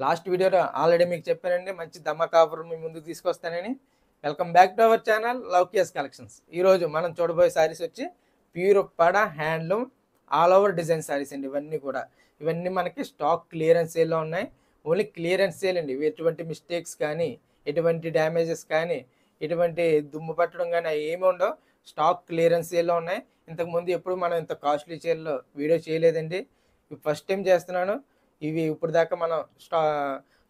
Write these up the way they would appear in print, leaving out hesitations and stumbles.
Last వీడియోలో already మీకు చెప్పానండి, మంచి ధమాకా ఆఫర్ మీ ముందుకు తీసుకొస్తానని. Welcome back to our channel లవ్కియస్ కలెక్షన్స్. ఈరోజు మనం చూడబోయే శారీస్ వచ్చి pure Uppada handloom all over design sarees అండి. ఇవన్నీ మనకి స్టాక్ క్లియరెన్స్ సేల్లో ఉన్నాయి. ఓన్లీ క్లియరెన్స్ సేల్ అండి. ఎటువంటి మిస్టేక్స్ కానీ, ఎటువంటి డ్యామేజెస్ కానీ, ఎటువంటి దుమ్ము పట్టడం కానీ ఏమి ఉండవు. స్టాక్ క్లియరెన్స్ సేల్లో ఉన్నాయి. ఇంతకుముందు ఎప్పుడు మనం ఇంత కాస్ట్లీ సేల్లో వీడియో చేయలేదండి. ఫస్ట్ టైం చేస్తున్నాను. ఇవి ఇప్పుడు దాకా మనం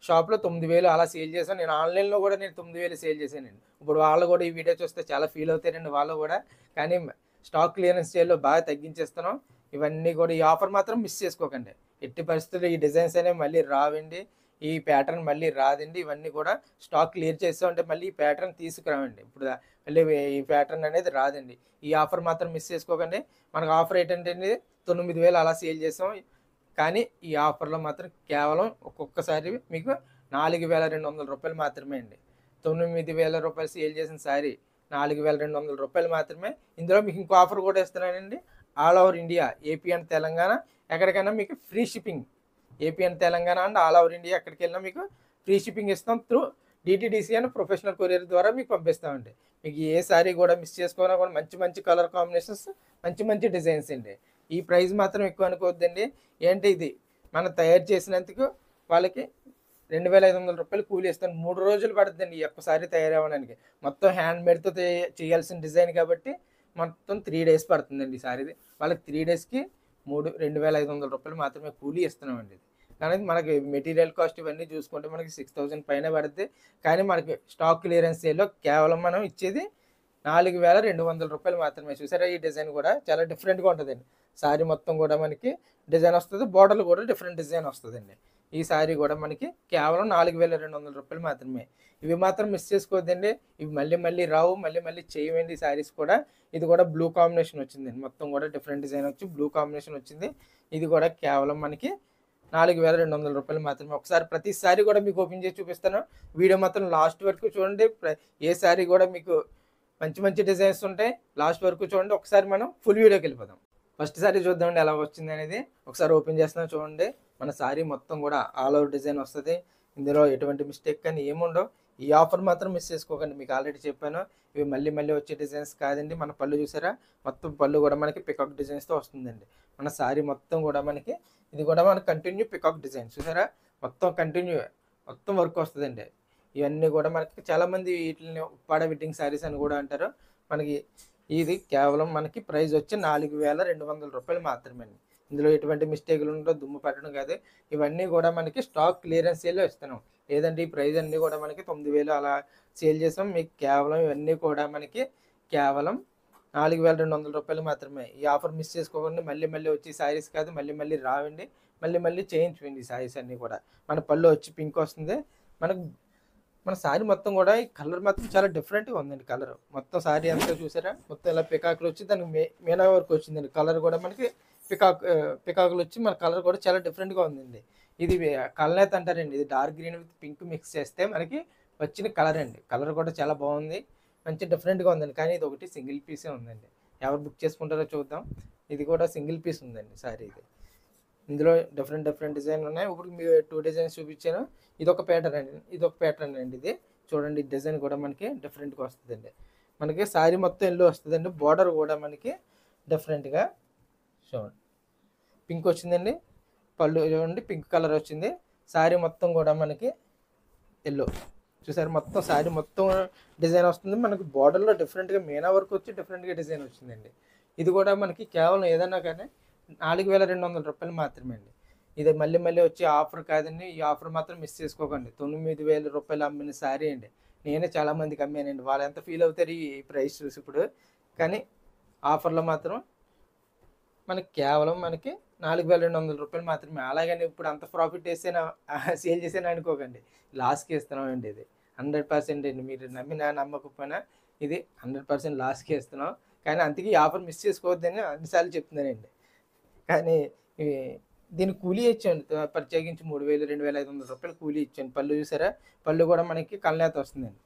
షాప్లో 9,000 అలా సేల్ చేసాను. నేను ఆన్లైన్లో కూడా 9,000 సేల్ చేశానండి. ఇప్పుడు వాళ్ళు కూడా ఈ వీడియో చూస్తే చాలా ఫీల్ అవుతారండి వాళ్ళు కూడా. కానీ స్టాక్ క్లియరెన్స్ సేల్లో బాగా తగ్గించేస్తున్నాం. ఇవన్నీ కూడా ఈ ఆఫర్ మాత్రం మిస్ చేసుకోకండి. ఎట్టి పరిస్థితుల్లో ఈ డిజైన్స్ అనేవి మళ్ళీ రావండి. ఈ ప్యాటర్న్ మళ్ళీ రాదండి. ఇవన్నీ కూడా స్టాక్ క్లియర్ చేస్తామంటే మళ్ళీ ఈ ప్యాటర్న్ తీసుకురావండి. ఇప్పుడు మళ్ళీ ఈ ప్యాటర్న్ అనేది రాదండి. ఈ ఆఫర్ మాత్రం మిస్ చేసుకోకండి. మనకు ఆఫర్ ఏంటంటే 9,000 అలా సేల్ చేసాం. కానీ ఈ ఆఫర్లో మాత్రం కేవలం ఒక్కొక్కసారి మీకు 4,200 రూపాయలు మాత్రమే అండి. 9,000 రూపాయలు సేల్ చేసిన శారీ 4,200 రూపాయలు మాత్రమే. ఇందులో మీకు ఇంకో ఆఫర్ కూడా ఇస్తున్నానండి. All over India, AP and Telangana ఎక్కడికైనా మీకు free shipping. AP and Telangana and all over India ఎక్కడికి వెళ్ళినా మీకు ఫ్రీ షిప్పింగ్ ఇస్తాం. త్రూ డిటీడీసీ అని ప్రొఫెషనల్ కొరియర్ ద్వారా మీకు పంపిస్తామండి. మీకు ఏ శారీ కూడా మిస్ చేసుకోవాలన్నా కూడా మంచి మంచి కలర్ కాంబినేషన్స్, మంచి మంచి డిజైన్స్ అండి. ఈ ప్రైస్ మాత్రం ఎక్కువ అనుకోవద్దండి. ఏంటి ఇది మనం తయారు చేసినందుకు వాళ్ళకి 2,500 రూపాయలు కూలి ఇస్తాను. 3 రోజులు పడుతుందండి ఈ ఒక్కసారి తయారవ్వడానికి. మొత్తం హ్యాండ్ మేడ్తో చేయాల్సిన డిజైన్ కాబట్టి మొత్తం 3 డేస్ పడుతుందండి ఈ సారీది. వాళ్ళకి 3 డేస్కి 2,500 రూపాయలు మాత్రమే కూలీ ఇస్తున్నామండి. ఇది కానీ మనకి మెటీరియల్ కాస్ట్ ఇవన్నీ చూసుకుంటే మనకి 6,000 పైన పడుతుంది. కానీ మనకి స్టాక్ క్లియరెన్స్ సేల్లో కేవలం మనం ఇచ్చేది 4,200 రూపాయలు మాత్రమే. చూసారా, ఈ డిజైన్ కూడా చాలా డిఫరెంట్గా ఉంటుందండి. శారీ మొత్తం కూడా మనకి డిజైన్ వస్తుంది. బార్డర్లు కూడా డిఫరెంట్ డిజైన్ వస్తుందండి. ఈ శారీ కూడా మనకి కేవలం 4,200 రూపాయలు మాత్రమే. ఇవి మాత్రం మిస్ చేసుకోవద్దండి. ఇవి మళ్ళీ మళ్ళీ రావు, మళ్ళీ మళ్ళీ చేయమండి. ఈ శారీస్ కూడా ఇది కూడా బ్లూ కాంబినేషన్ వచ్చిందండి. మొత్తం కూడా డిఫరెంట్ డిజైన్ వచ్చి బ్లూ కాంబినేషన్ వచ్చింది. ఇది కూడా కేవలం మనకి 4,200 రూపాయలు మాత్రమే. ఒకసారి ప్రతి శారీ కూడా మీకు ఓపెన్ చేసి చూపిస్తాను. వీడియో మాత్రం లాస్ట్ వరకు చూడండి. ఏ శారీ కూడా మీకు మంచి మంచి డిజైన్స్ ఉంటాయి. లాస్ట్ వరకు చూడండి. ఒకసారి మనం ఫుల్ వీడియోకి వెళ్ళిపోదాం. ఫస్ట్ శారీ చూద్దామండి ఎలా వచ్చింది అనేది. ఒకసారి ఓపెన్ చేస్తున్నాం చూడండి. మన శారీ మొత్తం కూడా ఆల్ ఓవర్ డిజైన్ వస్తుంది. ఇందులో ఎటువంటి మిస్టేక్ కానీ ఏముండవు. ఈ ఆఫర్ మాత్రం మిస్ చేసుకోకండి. మీకు ఆల్రెడీ చెప్పాను, ఇవి మళ్ళీ మళ్ళీ వచ్చే డిజైన్స్ కాదండి. మన పళ్ళు చూసారా, మొత్తం పళ్ళు కూడా మనకి పికాక్ డిజైన్స్తో వస్తుందండి. మన శారీ మొత్తం కూడా మనకి ఇది కూడా మనకి కంటిన్యూ పికాక్ డిజైన్ చూసారా, మొత్తం కంటిన్యూ మొత్తం వర్క్ వస్తుందండి. ఇవన్నీ కూడా మనకి చాలామంది వీటిని ఉప్పాడ వెడ్డింగ్ శారీస్ అని కూడా అంటారు. మనకి ఇది కేవలం మనకి ప్రైస్ వచ్చి 4,200 రూపాయలు మాత్రమే అండి. ఇందులో ఎటువంటి మిస్టేక్లు ఉండవు, దుమ్ము పట్టడం కాదు. ఇవన్నీ కూడా మనకి స్టాక్ క్లియరెన్స్ సేల్లో ఇస్తున్నాం. లేదంటే ఈ ప్రైస్ అన్నీ కూడా మనకి 9,000 అలా సేల్ చేసాం. మీకు కేవలం ఇవన్నీ కూడా మనకి కేవలం 4,200 రూపాయలు మాత్రమే. ఈ ఆఫర్ మిస్ చేసుకోకుండా మళ్ళీ మళ్ళీ వచ్చి శారీస్ కాదు, మళ్ళీ మళ్ళీ రావండి. మళ్ళీ మళ్ళీ చేయించుకోండి ఈ శారీస్ అన్నీ కూడా. మన పళ్ళు వచ్చి పింక్ వస్తుంది. మన శారీ మొత్తం కూడా ఈ కలర్ మాత్రం చాలా డిఫరెంట్గా ఉందండి. కలర్ మొత్తం శారీ అంతా చూసారా, మొత్తం ఇలా పికాకులు వచ్చి దానికి మీనా వర్క్ వచ్చిందండి. కలర్ కూడా మనకి పికాకులు వచ్చి మన కలర్ కూడా చాలా డిఫరెంట్గా ఉందండి. ఇది కల్నేత్ అంటారండి. ఇది dark green with pink mix చేస్తే మనకి వచ్చిన కలర్ అండి. కలర్ కూడా చాలా బాగుంది, మంచి డిఫరెంట్గా ఉందండి. కానీ ఇది ఒకటి సింగిల్ పీసే ఉందండి. ఎవరు బుక్ చేసుకుంటారో చూద్దాం. ఇది కూడా సింగిల్ పీస్ ఉందండి శారీ. ఇందులో డిఫరెంట్ డిజైన్ ఉన్నాయి. ఇప్పుడు మీకు 2 డిజైన్స్ చూపించాను. ఇదొక ప్యాటర్న్ అండి. ఇది చూడండి, డిజైన్ కూడా మనకి డిఫరెంట్గా వస్తుందండి. మనకి శారీ మొత్తం ఎల్లో వస్తుందండి. బార్డర్ కూడా మనకి డిఫరెంట్గా చూడండి పింక్ వచ్చిందండి. పళ్ళు చూడండి పింక్ కలర్ వచ్చింది. శారీ మొత్తం కూడా మనకి ఎల్లో చూసారు. మొత్తం శారీ మొత్తం డిజైన్ వస్తుంది. మనకి బార్డర్లో డిఫరెంట్గా మీనా వర్క్ వచ్చి డిఫరెంట్గా డిజైన్ వచ్చిందండి. ఇది కూడా మనకి కేవలం ఏదన్నా కానీ 4,200 రూపాయలు మాత్రమే అండి. ఇది మళ్ళీ మళ్ళీ వచ్చే ఆఫర్ కాదండి. ఈ ఆఫర్ మాత్రం మిస్ చేసుకోకండి. 9,000 రూపాయలు అమ్మిన శారీ అండి. నేనే చాలామందికి అమ్మానండి. వాళ్ళు ఎంత ఫీల్ అవుతారు ఈ ప్రైస్ చూసి ఇప్పుడు. కానీ ఆఫర్లో మాత్రం మనకి కేవలం మనకి 4,200 రూపాయలు మాత్రమే. అలాగని ఇప్పుడు అంత ప్రాఫిట్ వేసేనా సేల్ చేసేనా అనుకోకండి. లాస్కి ఇస్తున్నామండి. ఇది 100% అండి. మీరు నమ్మకపోయినా ఇది 100% లాస్కి ఇస్తున్నాం. కానీ అందుకే ఈ ఆఫర్ మిస్ చేసుకోవద్దని అన్నిసార్లు చెప్తున్నానండి. కానీ దీన్ని కూలీ ఇచ్చాను. ప్రత్యేకించి 3,000 2,500 రూపాయలు కూలీ ఇచ్చాను. పళ్ళు చూసారా, పళ్ళు కూడా మనకి కల్నేత వస్తుందండి.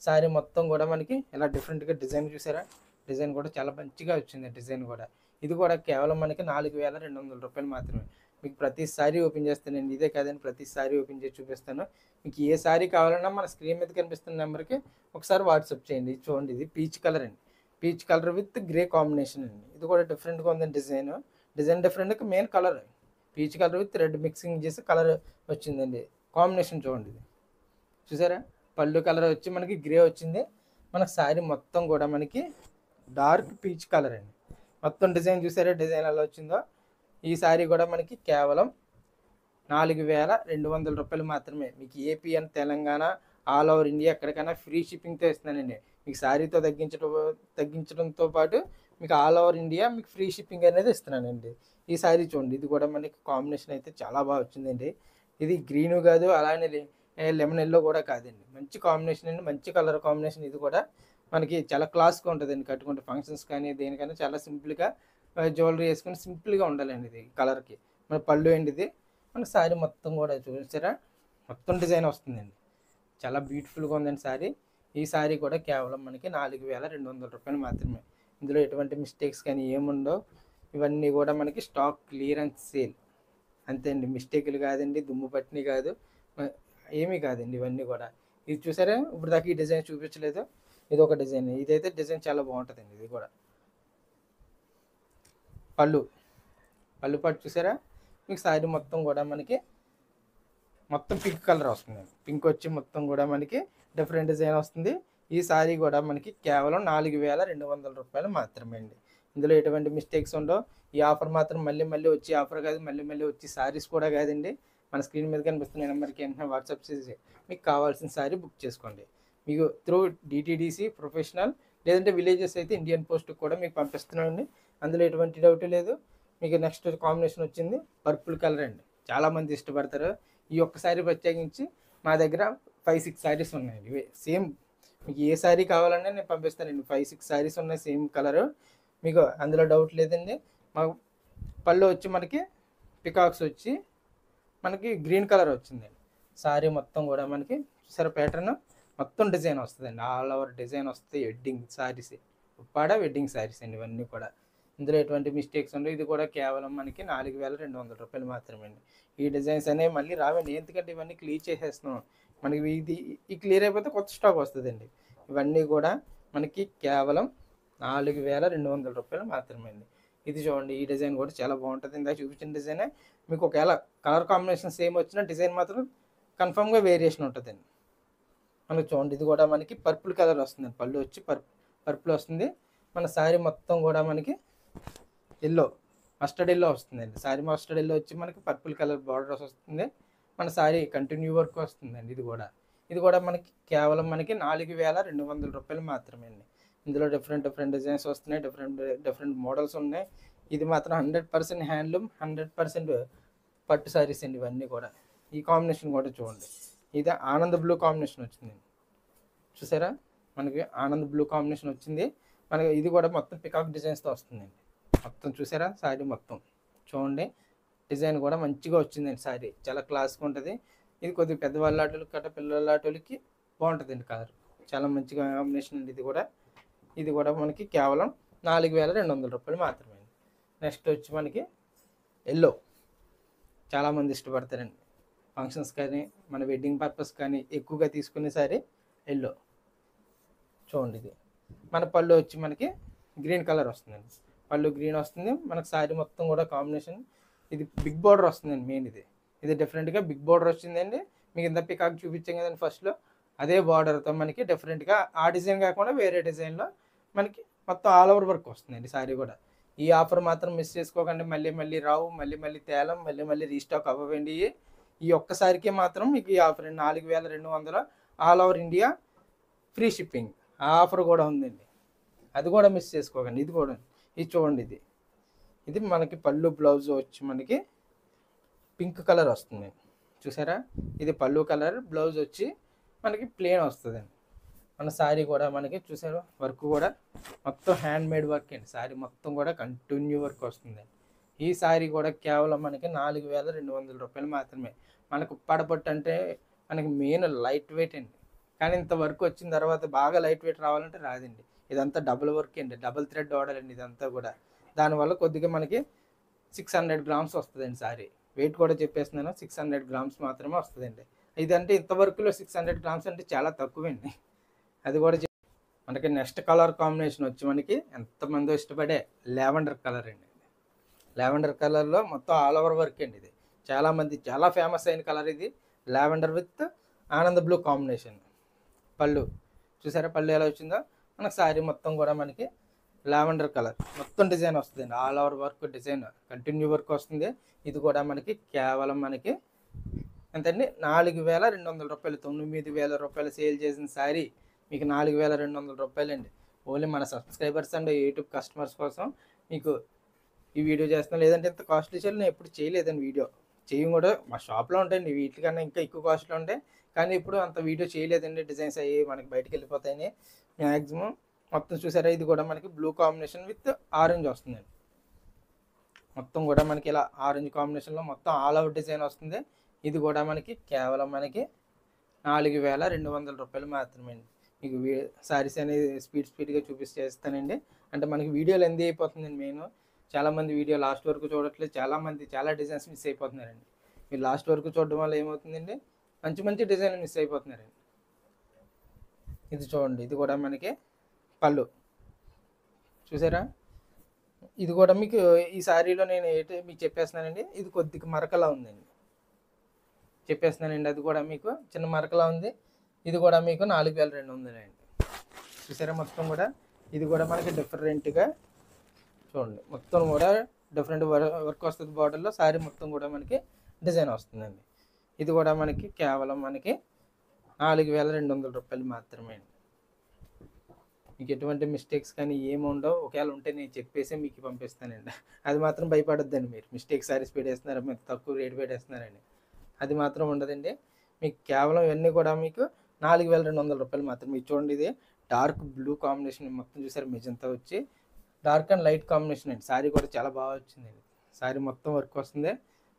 శారీ మొత్తం కూడా మనకి ఇలా డిఫరెంట్గా డిజైన్ చూసారా, డిజైన్ కూడా చాలా మంచిగా వచ్చింది డిజైన్ కూడా. ఇది కూడా కేవలం మనకి 4,200 రూపాయలు మాత్రమే. మీకు ప్రతి సారీ ఓపెన్ చేస్తానండి. ఇదే కాదండి, ప్రతి సారీ ఓపెన్ చేసి చూపిస్తాను. మీకు ఏ సారీ కావాలన్నా మన స్క్రీన్ మీద కనిపిస్తున్న నెంబర్కి ఒకసారి వాట్సాప్ చేయండి. ఇది చూడండి, ఇది పీచ్ కలర్ అండి. Peach colour with grey combination అండి. ఇది కూడా డిఫరెంట్గా ఉందండి. డిజైన్ డిఫరెంట్గా, main colour peach colour with red mixing చేసి కలర్ వచ్చిందండి. కాంబినేషన్ చూడండి, ఇది చూసారా. పళ్ళు కలర్ వచ్చి మనకి గ్రే వచ్చింది. మన శారీ మొత్తం కూడా మనకి డార్క్ పీచ్ కలర్ అండి. మొత్తం డిజైన్ చూసారా, డిజైన్ ఎలా వచ్చిందో. ఈ శారీ కూడా మనకి కేవలం 4200 రూపాయలు మాత్రమే. మీకు AP and Telangana all over India ఎక్కడికైనా ఫ్రీ షిప్పింగ్తో ఇస్తున్నానండి. మీకు శారీతో తగ్గించడంతో పాటు మీకు ఆల్ ఓవర్ ఇండియా మీకు ఫ్రీ షిప్పింగ్ అనేది ఇస్తున్నానండి. ఈ శారీ చూడండి, ఇది కూడా మనకి కాంబినేషన్ అయితే చాలా బాగా వచ్చిందండి. ఇది గ్రీను కాదు, అలానే లెమన్ ఎల్లో కూడా కాదండి. మంచి కాంబినేషన్ అండి, మంచి కలర్ కాంబినేషన్. ఇది కూడా మనకి చాలా క్లాస్గా ఉంటుందండి. కట్టుకుంటే ఫంక్షన్స్ కానీ దేనికైనా చాలా సింపుల్గా జ్యువెలరీ వేసుకొని సింపుల్గా ఉండాలండి. ఇది కలర్కి మన పళ్ళు అండి. ఇది మన శారీ మొత్తం కూడా చూసారా, మొత్తం డిజైన్ వస్తుందండి. చాలా బ్యూటిఫుల్గా ఉందండి శారీ. ఈ శారీ కూడా కేవలం మనకి 4200 రూపాయలు మాత్రమే. ఇందులో ఎటువంటి మిస్టేక్స్ కానీ ఏముండవు. ఇవన్నీ కూడా మనకి స్టాక్ క్లియరెన్స్ సేల్ అంతే అండి. మిస్టేక్లు కాదండి, దుమ్ము పట్టినవి కాదు, ఏమీ కాదండి. ఇవన్నీ కూడా ఇది చూసారా, ఇప్పుడు దాకా ఈ డిజైన్ చూపించలేదు. ఇది ఒక డిజైన్, ఇదైతే డిజైన్ చాలా బాగుంటుందండి. ఇది కూడా పళ్ళు పట్టు చూసారా. మీకు శారీ మొత్తం కూడా మనకి మొత్తం పింక్ కలర్ వస్తుంది. పింక్ వచ్చి మొత్తం కూడా మనకి డిఫరెంట్ డిజైన్ వస్తుంది. ఈ శారీ కూడా మనకి కేవలం 4200 రూపాయలు మాత్రమే అండి. ఇందులో ఎటువంటి మిస్టేక్స్ ఉండవు. ఈ ఆఫర్ మాత్రం మళ్ళీ వచ్చి ఆఫర్ కాదు, మళ్ళీ వచ్చి శారీస్ కూడా కాదండి. మన స్క్రీన్ మీద కనిపిస్తున్న నెంబర్కి వెంటనే వాట్సాప్ చేసి మీకు కావాల్సిన శారీ బుక్ చేసుకోండి. మీకు త్రూ డిటీడీసీ ప్రొఫెషనల్ లేదంటే విలేజెస్ అయితే ఇండియన్ పోస్ట్ కూడా మీకు పంపిస్తున్నామండి. అందులో ఎటువంటి డౌట్ లేదు. మీకు నెక్స్ట్ కాంబినేషన్ వచ్చింది పర్పుల్ కలర్ అండి. చాలామంది ఇష్టపడతారు. ఈ ఒక్క శారీ ప్రత్యేకించి మా దగ్గర 5-6 శారీస్ ఉన్నాయండి. ఇవే సేమ్ మీకు ఏ శారీ కావాలన్నా నేను పంపిస్తానండి. 5-6 శారీస్ ఉన్నాయి సేమ్ కలరు. మీకు అందులో డౌట్ లేదండి. మా పళ్ళు వచ్చి మనకి పికాక్స్ వచ్చి మనకి గ్రీన్ కలర్ వచ్చిందండి. శారీ మొత్తం కూడా మనకి చూసారా ప్యాటర్న్ మొత్తం డిజైన్ వస్తుందండి. ఆల్ ఓవర్ డిజైన్ వస్తుంది. వెడ్డింగ్ శారీస్, ఉప్పాడ వెడ్డింగ్ శారీస్ అండి ఇవన్నీ కూడా. ఇందులో ఎటువంటి మిస్టేక్స్ ఉండవు. ఇది కూడా కేవలం మనకి 4200 రూపాయలు మాత్రమే అండి. ఈ డిజైన్స్ అనేవి మళ్ళీ రావండి, ఎందుకంటే ఇవన్నీ క్లియర్ చేసేస్తున్నాం. మనకి ఈ క్లియర్ అయిపోతే కొత్త స్టాక్ వస్తుందండి. ఇవన్నీ కూడా మనకి కేవలం 4200 రూపాయలు మాత్రమే అండి. ఇది చూడండి, ఈ డిజైన్ కూడా చాలా బాగుంటుంది. ఇందాక చూపించిన డిజైనే మీకు ఒకవేళ కలర్ కాంబినేషన్ సేమ్ వచ్చిన డిజైన్ మాత్రం కన్ఫామ్గా వేరియేషన్ ఉంటుందండి. మనకి చూడండి, ఇది కూడా మనకి పర్పుల్ కలర్ వస్తుందండి. పళ్ళు వచ్చి పర్పుల్ వస్తుంది. మన శారీ మొత్తం కూడా మనకి ఎల్లో, మస్టర్డ్ ఎల్లో వస్తుందండి. శారీ మస్టర్డ్ ఎల్లో వచ్చి మనకి పర్పుల్ కలర్ బార్డర్ వస్తుంది. మన శారీ కంటిన్యూ వర్క్ వస్తుందండి. ఇది కూడా మనకి కేవలం మనకి 4200 రూపాయలు మాత్రమే అండి. ఇందులో డిఫరెంట్ డిజైన్స్ వస్తున్నాయి, డిఫరెంట్ మోడల్స్ ఉన్నాయి. ఇది మాత్రం 100% హ్యాండ్లూమ్, 100% పట్టు శారీస్ అండి ఇవన్నీ కూడా. ఈ కాంబినేషన్ కూడా చూడండి, ఇది ఆనంద్ బ్లూ కాంబినేషన్ వచ్చిందండి. చూసారా, మనకి ఆనంద్ బ్లూ కాంబినేషన్ వచ్చింది. మనకి ఇది కూడా మొత్తం పికాక్ డిజైన్స్తో వస్తుందండి. మొత్తం చూసారా శారీ మొత్తం చూడండి, డిజైన్ కూడా మంచిగా వచ్చిందండి. శారీ చాలా క్లాస్గా ఉంటుంది. ఇది కొద్దిగా పెద్దవాళ్ళ ఆటోలకి కట్ట పిల్లల ఆటోలకి బాగుంటుందండి. కలర్ చాలా మంచిగా కాంబినేషన్ అండి. ఇది కూడా మనకి కేవలం 4200 రూపాయలు మాత్రమే. నెక్స్ట్ వచ్చి మనకి ఎల్లో చాలామంది ఇష్టపడతారండి. ఫంక్షన్స్ కానీ మన వెడ్డింగ్ పర్పస్ కానీ ఎక్కువగా తీసుకునే సారీ ఎల్లో. చూడండి, ఇది మన పళ్ళు వచ్చి మనకి గ్రీన్ కలర్ వస్తుందండి. పళ్ళు గ్రీన్ వస్తుంది. మనకు శారీ మొత్తం కూడా కాంబినేషన్ ఇది బిగ్ బార్డర్ వస్తుందండి. మెయిన్ ఇది డిఫరెంట్గా బిగ్ బార్డర్ వచ్చిందండి. మీకు ఇంత పికాక్ చూపించాం కదండి ఫస్ట్లో, అదే బార్డర్తో మనకి డిఫరెంట్గా ఆ డిజైన్ కాకుండా వేరే డిజైన్లో మనకి మొత్తం ఆల్ ఓవర్ వర్క్ వస్తుందండి శారీ కూడా. ఈ ఆఫర్ మాత్రం మిస్ చేసుకోకండి. మళ్ళీ రావు, మళ్ళీ తేలం, మళ్ళీ రీస్టాక్ అవ్వండి. ఈ ఒక్కసారికి మాత్రం మీకు ఈ offer 4200 all over India free shipping ఆ ఆఫర్ కూడా ఉందండి. అది కూడా మిస్ చేసుకోకండి. ఇది చూడండి, ఇది మనకి పళ్ళు బ్లౌజ్ వచ్చి మనకి పింక్ కలర్ వస్తుంది. చూసారా, ఇది పళ్ళు కలర్, బ్లౌజ్ వచ్చి మనకి ప్లెయిన్ వస్తుందండి. మన శారీ కూడా మనకి చూసారు వర్క్ కూడా మొత్తం హ్యాండ్ మేడ్ వర్క్ అండి. శారీ మొత్తం కూడా కంటిన్యూ వర్క్ వస్తుందండి. ఈ శారీ కూడా కేవలం మనకి 4200 రూపాయలు మాత్రమే. మనకు పడపట్టు అంటే మనకి మెయిన్ లైట్ వెయిట్ అండి. కానీ ఇంత వర్క్ వచ్చిన తర్వాత బాగా లైట్ వెయిట్ రావాలంటే రాదండి. ఇదంతా డబుల్ వర్క్ అండి, డబుల్ థ్రెడ్ ఆర్డర్ అండి ఇదంతా కూడా. దానివల్ల కొద్దిగా మనకి 600 గ్రామ్స్ వస్తుందండి శారీ. వెయిట్ కూడా చెప్పేస్తున్నాను, 600 గ్రామ్స్ మాత్రమే వస్తుందండి. ఇదంటే ఇంతవరకులో 600 గ్రామ్స్ అంటే చాలా తక్కువండి. అది కూడా మనకి నెక్స్ట్ కలర్ కాంబినేషన్ వచ్చి మనకి ఎంతమంది ఇష్టపడే లావెండర్ కలర్ అండి. లావెండర్ కలర్లో మొత్తం ఆల్ ఓవర్ వర్క్ అండి. ఇది చాలామంది చాలా ఫేమస్ అయిన కలర్ ఇది. Lavender with Anand blue combination. పళ్ళు చూసారా, పళ్ళు ఎలా వచ్చిందో. మనకు శారీ మొత్తం కూడా మనకి లావెండర్ కలర్ మొత్తం డిజైన్ వస్తుందండి. All over work design continue work వస్తుంది. ఇది కూడా మనకి కేవలం మనకి ఎంతండి, 4200 రూపాయలు. 9000 రూపాయలు సేల్ చేసిన శారీ మీకు 4200 రూపాయలండి. ఓన్లీ మన సబ్స్క్రైబర్స్ అండ్ యూట్యూబ్ కస్టమర్స్ కోసం మీకు ఈ వీడియో చేస్తున్నాం. లేదంటే ఇంత కాస్ట్లీ సేల్ నేను ఎప్పుడు చేయలేదండి. వీడియో చేయం కూడా మా షాప్లో ఉంటాయండి, వీటికన్నా ఇంకా ఎక్కువ కాస్ట్లో ఉంటాయి. కానీ ఇప్పుడు అంత వీడియో చేయలేదండి. డిజైన్స్ అయ్యి మనకి బయటకు వెళ్ళిపోతాయని మ్యాక్సిమం. మొత్తం చూసారా, ఇది కూడా మనకి బ్లూ కాంబినేషన్ విత్ ఆరెంజ్ వస్తుందండి. మొత్తం కూడా మనకి ఇలా ఆరెంజ్ కాంబినేషన్లో మొత్తం ఆల్ ఓవర్ డిజైన్ వస్తుంది. ఇది కూడా మనకి కేవలం మనకి 4200 రూపాయలు మాత్రమే అండి. మీకు శారీస్ అనేది స్పీడ్గా చూపిస్తేస్తానండి. అంటే మనకి వీడియో లెంత్ అయిపోతుందండి. మెయిన్ చాలామంది వీడియో లాస్ట్ వరకు చూడట్లేదు. చాలామంది చాలా డిజైన్స్ మిస్ అయిపోతున్నారండి. మీరు లాస్ట్ వరకు చూడడం వల్ల ఏమవుతుందండి, మంచి మంచి డిజైన్లు మిస్ అయిపోతున్నారండి. ఇది చూడండి, ఇది కూడా మనకి పళ్ళు చూసారా. ఇది కూడా మీకు ఈ శారీలో నేను ఏంటి మీకు చెప్పేస్తున్నానండి. ఇది కొద్దిగా మరకలా ఉందండి, చెప్పేస్తున్నానండి. అది కూడా మీకు చిన్న మరకలా ఉంది. ఇది కూడా మీకు 4200 అండి. చూసారా మొత్తం కూడా. ఇది కూడా మనకి డిఫరెంట్గా చూడండి, మొత్తం కూడా డిఫరెంట్ వర్క్ వస్తుంది. బార్డర్లో శారీ మొత్తం కూడా మనకి డిజైన్ వస్తుందండి. ఇది కూడా మనకి కేవలం మనకి 4200 రూపాయలు మాత్రమే అండి. మీకు ఎటువంటి మిస్టేక్స్ కానీ ఏమి ఉండవు. ఒకవేళ ఉంటే నేను చెప్పేసి మీకు పంపిస్తానండి. అది మాత్రం భయపడొద్దండి. మీరు మిస్టేక్ శారీస్ పెట్టేస్తున్నారు, మీరు తక్కువ రేటు పెట్టేస్తున్నారండి, అది మాత్రం ఉండదండి. మీకు కేవలం ఇవన్నీ కూడా మీకు 4200 రూపాయలు మాత్రమే. ఇది చూడండి, ఇది డార్క్ బ్లూ కాంబినేషన్ మొత్తం చూసారు, మెజంతా వచ్చి డార్క్ అండ్ లైట్ కాంబినేషన్ అండి. శారీ కూడా చాలా బాగా వచ్చిందండి. శారీ మొత్తం వర్క్ వస్తుంది.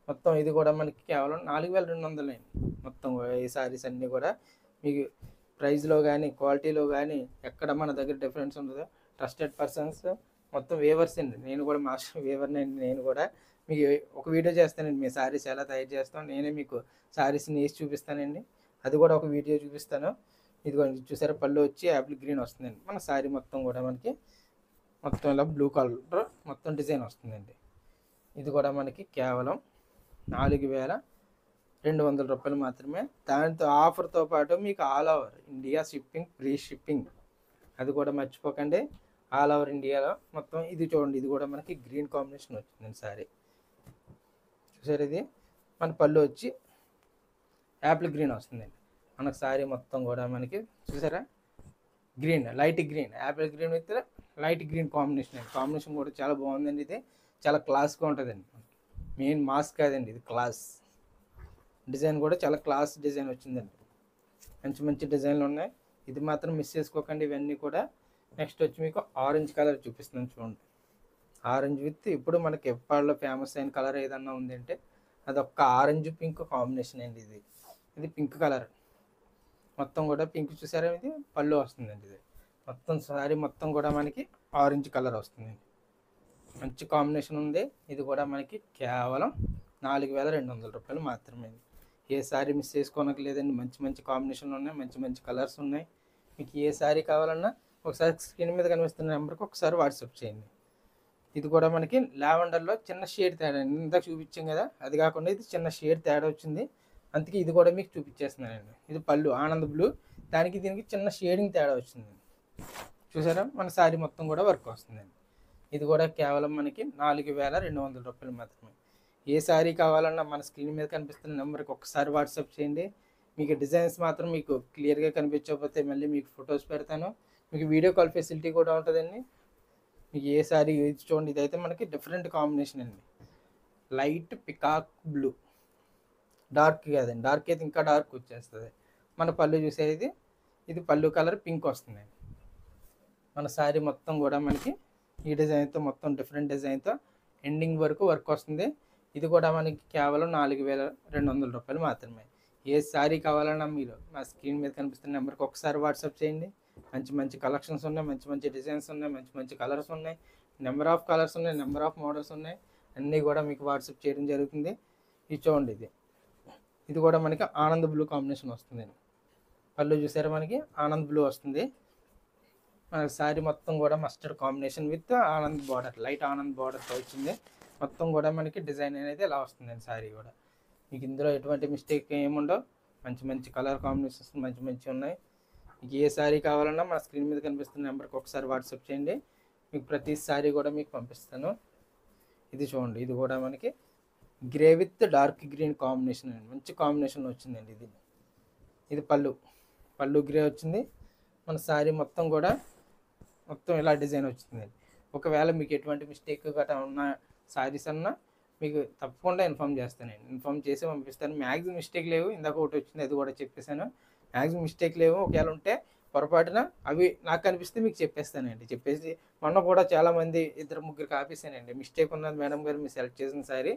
మొత్తం ఇది కూడా మనకి కేవలం 4200 అండి. మొత్తం ఈ శారీస్ అన్నీ కూడా మీకు ప్రైస్లో కానీ క్వాలిటీలో కానీ ఎక్కడ మన దగ్గర డిఫరెన్స్ ఉండదు. ట్రస్టెడ్ పర్సన్స్ మొత్తం వేవర్స్ అండి. నేను కూడా మాస్టర్ వేవర్ని అండి. నేను కూడా మీకు ఒక వీడియో చేస్తానండి, మీ శారీస్ ఎలా తయారు చేస్తాం నేనే మీకు శారీస్ని వేసి చూపిస్తానండి. అది కూడా ఒక వీడియో చూపిస్తాను. ఇది చూసారా, పళ్ళు వచ్చి యాపిల్ గ్రీన్ వస్తుందండి. మన శారీ మొత్తం కూడా మనకి మొత్తం ఇలా బ్లూ కలర్ మొత్తం డిజైన్ వస్తుందండి. ఇది కూడా మనకి కేవలం 4200 రూపాయలు మాత్రమే. దాంతో ఆఫర్తో పాటు మీకు all over India shipping, free shipping, అది కూడా మర్చిపోకండి. ఆల్ ఓవర్ ఇండియాలో మొత్తం. ఇది చూడండి, ఇది కూడా మనకి గ్రీన్ కాంబినేషన్ వచ్చిందండి శారీ. చూసారు, ఇది మన పళ్ళు వచ్చి యాపిల్ గ్రీన్ వస్తుందండి. మనకు శారీ మొత్తం కూడా మనకి చూసారా, green, light green, Apple green with light green combination అండి. కాంబినేషన్ కూడా చాలా బాగుందండి. ఇది చాలా క్లాస్గా ఉంటుందండి. మెయిన్ మాస్ కాదండి, ఇది క్లాస్. డిజైన్ కూడా చాలా క్లాస్ డిజైన్ వచ్చిందండి. మంచి మంచి డిజైన్లు ఉన్నాయి. ఇది మాత్రం మిస్ చేసుకోకండి ఇవన్నీ కూడా. నెక్స్ట్ వచ్చి మీకు ఆరెంజ్ కలర్ చూపిస్తున్నాను చూడండి. ఆరెంజ్ విత్ ఇప్పుడు మనకి ఎప్పటిలో ఫేమస్ అయిన కలర్ ఏదన్నా ఉందంటే అదొక్క ఆరెంజ్ పింక్ కాంబినేషన్ అండి. ఇది పింక్ కలర్ మొత్తం కూడా పింక్ చూసారా. ఇది పళ్ళు వస్తుందండి. ఇది మొత్తం శారీ మొత్తం కూడా మనకి ఆరెంజ్ కలర్ వస్తుందండి. మంచి కాంబినేషన్ ఉంది. ఇది కూడా మనకి కేవలం 4200 రూపాయలు మాత్రమే. ఏ శారీ మిస్ చేసుకోనక లేదండి. మంచి మంచి కాంబినేషన్లు ఉన్నాయి, మంచి మంచి కలర్స్ ఉన్నాయి. మీకు ఏ శారీ కావాలన్నా ఒకసారి స్క్రీన్ మీద కనిపిస్తున్న నెంబర్కి ఒకసారి వాట్సాప్ చేయండి. ఇది కూడా మనకి లావెండర్లో చిన్న షేడ్ తేడా, ఇందాక చూపించాం కదా, అది కాకుండా ఇది చిన్న షేడ్ తేడా వచ్చింది. అందుకే ఇది కూడా మీకు చూపించేస్తున్నానండి. ఇది పళ్ళు ఆనంద్ బ్లూ, దానికి దీనికి చిన్న షేడింగ్ తేడా వచ్చిందండి. చూసారా, మన శారీ మొత్తం కూడా వర్క్ వస్తుందండి. ఇది కూడా కేవలం మనకి 4200 రూపాయలు మాత్రమే. ఏ శారీ కావాలన్నా మన స్క్రీన్ మీద కనిపిస్తున్న నెంబర్కి ఒకసారి వాట్సాప్ చేయండి. మీకు డిజైన్స్ మాత్రం మీకు క్లియర్గా కనిపించకపోతే మళ్ళీ మీకు ఫొటోస్ పెడతాను. మీకు వీడియో కాల్ ఫెసిలిటీ కూడా ఉంటుందండి. మీకు ఏ శారీ చూడండి, ఇదైతే మనకి డిఫరెంట్ కాంబినేషన్ అండి. లైట్ పికాక్ బ్లూ, డార్క్ కాదండి, డార్క్ అయితే ఇంకా డార్క్ వచ్చేస్తుంది. మన పళ్ళు చూసేది ఇది పళ్ళు కలర్ పింక్ వస్తుందండి. మన శారీ మొత్తం కూడా మనకి ఈ డిజైన్తో మొత్తం డిఫరెంట్ డిజైన్తో ఎండింగ్ వరకు వర్క్ వస్తుంది. ఇది కూడా మనకి కేవలం 4200 రూపాయలు మాత్రమే. ఏ శారీ కావాలన్నా మీరు మా స్క్రీన్ మీద కనిపిస్తున్న నెంబర్కి ఒకసారి వాట్సాప్ చేయండి. మంచి మంచి కలెక్షన్స్ ఉన్నాయి, మంచి మంచి డిజైన్స్ ఉన్నాయి, మంచి మంచి కలర్స్ ఉన్నాయి, నెంబర్ ఆఫ్ కలర్స్ ఉన్నాయి, నెంబర్ ఆఫ్ మోడల్స్ ఉన్నాయి. అన్నీ కూడా మీకు వాట్సాప్ చేయడం జరుగుతుంది. ఇది చూడండి, ఇది కూడా మనకి ఆనంద్ బ్లూ కాంబినేషన్ వస్తుందండి. పళ్ళు చూసారా మనకి ఆనంద్ బ్లూ వస్తుంది. మన శారీ మొత్తం కూడా mustard combination with Anand border, light Anand బార్డర్తో వచ్చింది. మొత్తం కూడా మనకి డిజైన్ అనేది ఇలా వస్తుందండి. శారీ కూడా మీకు ఇందులో ఎటువంటి మిస్టేక్ ఏముండవు. మంచి మంచి కలర్ కాంబినేషన్స్ మంచి మంచి ఉన్నాయి. మీకు ఏ శారీ కావాలన్నా మన స్క్రీన్ మీద కనిపిస్తున్న నెంబర్కి ఒకసారి వాట్సాప్ చేయండి, మీకు ప్రతి శారీ కూడా మీకు పంపిస్తాను. ఇది చూడండి, ఇది కూడా మనకి grey with dark green combination అండి, మంచి కాంబినేషన్ వచ్చిందండి. ఇది పళ్ళు గ్రే వచ్చింది. మన శారీ మొత్తం కూడా మొత్తం ఇలా డిజైన్ వచ్చిందండి. ఒకవేళ మీకు ఎటువంటి మిస్టేక్ గట్రా ఉన్న శారీస్ అన్నా మీకు తప్పకుండా ఇన్ఫామ్ చేస్తానండి, ఇన్ఫామ్ చేసి పంపిస్తాను. మ్యాక్సిమం మిస్టేక్ లేవు, ఇందాక ఒకటి వచ్చింది అది కూడా చెప్పేశాను. మ్యాక్సిమం మిస్టేక్ లేవు. ఒకవేళ ఉంటే పొరపాటున అవి నాకు కనిపిస్తే మీకు చెప్పేస్తానండి. చెప్పేసి మొన్న కూడా చాలామంది 2-3 ఆపేసానండి. మిస్టేక్ ఉన్నది మేడం గారు మీరు సెలెక్ట్ చేసిన శారీ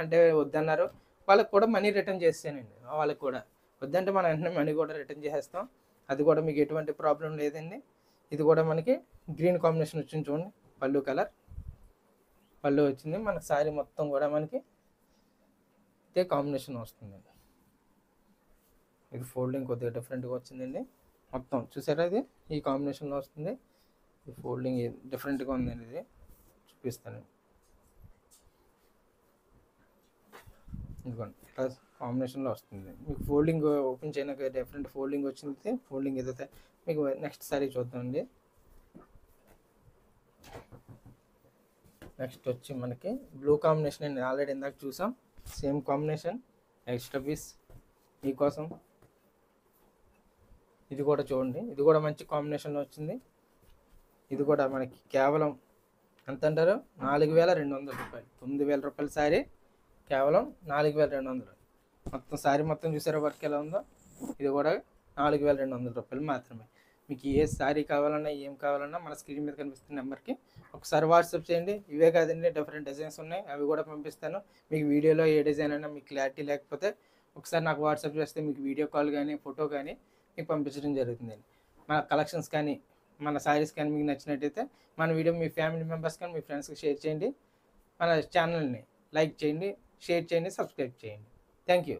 అంటే వద్దన్నారు. వాళ్ళకి కూడా మనీ రిటర్న్ చేస్తానండి. వాళ్ళకి కూడా వద్దంటే మనం వెంటనే మనీ కూడా రిటర్న్ చేసేస్తాం. అది కూడా మీకు ఎటువంటి ప్రాబ్లం లేదండి. ఇది కూడా మనకి గ్రీన్ కాంబినేషన్ వచ్చింది చూడండి, పళ్ళు వచ్చింది. మన శారీ మొత్తం కూడా మనకి ఇదే కాంబినేషన్ వస్తుందండి. ఇది ఫోల్డింగ్ కొద్దిగా డిఫరెంట్గా వచ్చిందండి. మొత్తం చూసారా, ఇది ఈ కాంబినేషన్లో వస్తుంది. ఇది ఫోల్డింగ్ డిఫరెంట్గా ఉందండి. ఇది చూపిస్తాను, ఇదిగోండి ఇలా కాంబినేషన్లో వస్తుంది. మీకు ఫోల్డింగ్ ఓపెన్ చేయడానికి డిఫరెంట్ ఫోల్డింగ్ వచ్చింది. ఫోల్డింగ్ ఏదైతే మీకు నెక్స్ట్ సారీ చూద్దామండి. నెక్స్ట్ వచ్చి మనకి బ్లూ కాంబినేషన్ అండి, ఆల్రెడీ ఇందాక చూసాం. సేమ్ కాంబినేషన్ ఎక్స్ట్రా పీస్ మీకోసం. ఇది కూడా చూడండి, ఇది కూడా మంచి కాంబినేషన్లో వచ్చింది. ఇది కూడా మనకి కేవలం ఎంత అంటారు, 4200 రూపాయలు. 9000 రూపాయల శారీ కేవలం 4200. మొత్తం శారీ మొత్తం చూసారా వర్క్ ఎలా ఉందో. ఇది కూడా 4200 రూపాయలు మాత్రమే. మీకు ఏ శారీ కావాలన్నా ఏం కావాలన్నా మన స్క్రీన్ మీద కనిపిస్తున్న నెంబర్కి ఒకసారి వాట్సాప్ చేయండి. ఇవే కాదండి, డిఫరెంట్ డిజైన్స్ ఉన్నాయి, అవి కూడా పంపిస్తాను. మీకు వీడియోలో ఏ డిజైన్ అయినా మీకు క్లారిటీ లేకపోతే ఒకసారి నాకు వాట్సాప్ చేస్తే మీకు వీడియో కాల్ కానీ ఫోటో కానీ మీకు పంపించడం జరుగుతుందండి. మన కలెక్షన్స్ కానీ మన శారీస్ కానీ మీకు నచ్చినట్టయితే మన వీడియో మీ ఫ్యామిలీ మెంబర్స్ కానీ మీ ఫ్రెండ్స్కి షేర్ చేయండి. మన ఛానల్ని లైక్ చేయండి, షేర్ చేయండి, సబ్స్క్రైబ్ చేయండి. Thank you.